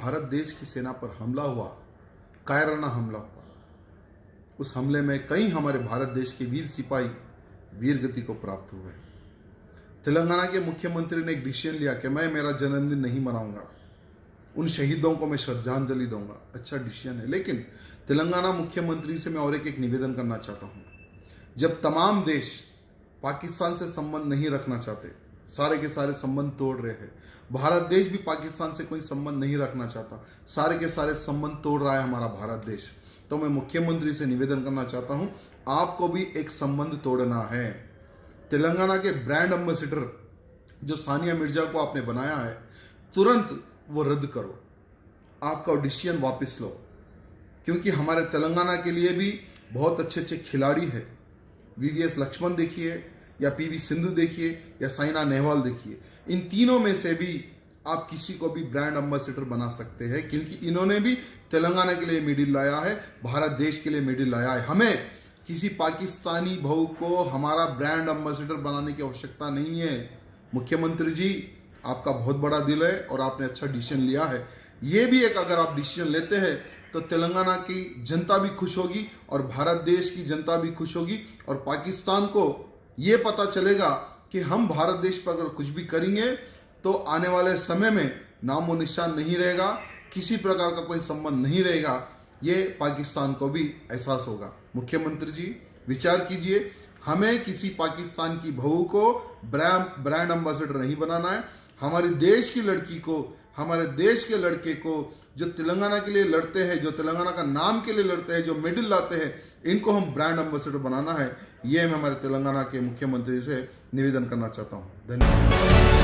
भारत देश की सेना पर हमला हुआ, कायराना हमला हुआ, उस हमले में कई हमारे भारत देश के वीर सिपाही वीर गति को प्राप्त हुए। तेलंगाना के मुख्यमंत्री ने एक डिसीजन लिया कि मैं मेरा जन्मदिन नहीं मनाऊंगा, उन शहीदों को मैं श्रद्धांजलि दूंगा। अच्छा डिसीजन है, लेकिन तेलंगाना मुख्यमंत्री से मैं और एक निवेदन करना चाहता हूं। जब तमाम देश पाकिस्तान से संबंध नहीं रखना चाहते, सारे के सारे संबंध तोड़ रहे हैं, भारत देश भी पाकिस्तान से कोई संबंध नहीं रखना चाहता, सारे के सारे संबंध तोड़ रहा है हमारा भारत देश, तो मैं मुख्यमंत्री से निवेदन करना चाहता हूं, आपको भी एक संबंध तोड़ना है। तेलंगाना के ब्रांड एम्बेसडर जो सानिया मिर्जा को आपने बनाया है, तुरंत वो रद्द करो, आपका डिसीजन वापस लो, क्योंकि हमारे तेलंगाना के लिए भी बहुत अच्छे अच्छे खिलाड़ी है। वीवीएस लक्ष्मण देखिए या पीवी सिंधु देखिए या साइना नेहवाल देखिए, इन तीनों में से भी आप किसी को भी ब्रांड एम्बेसडर बना सकते हैं, क्योंकि इन्होंने भी तेलंगाना के लिए मेडल लाया है, भारत देश के लिए मेडल लाया है। हमें किसी पाकिस्तानी भाऊ को हमारा ब्रांड एम्बेसडर बनाने की आवश्यकता नहीं है। मुख्यमंत्री जी, आपका बहुत बड़ा दिल है और आपने अच्छा डिसीजन लिया है। ये भी एक अगर आप डिसीजन लेते हैं तो तेलंगाना की जनता भी खुश होगी और भारत देश की जनता भी खुश होगी, और पाकिस्तान को ये पता चलेगा कि हम भारत देश पर अगर कुछ भी करेंगे तो आने वाले समय में नामो निशान नहीं रहेगा, किसी प्रकार का कोई संबंध नहीं रहेगा। ये पाकिस्तान को भी एहसास होगा। मुख्यमंत्री जी, विचार कीजिए, हमें किसी पाकिस्तान की बहू को ब्रांड एम्बेसडर नहीं बनाना है। हमारे देश की लड़की को, हमारे देश के लड़के को जो तेलंगाना के लिए लड़ते हैं, जो तेलंगाना का नाम के लिए लड़ते हैं, जो मेडल लाते हैं, इनको हम ब्रांड एम्बेसडर बनाना है। ये मैं हमारे तेलंगाना के मुख्यमंत्री से निवेदन करना चाहता हूँ। धन्यवाद।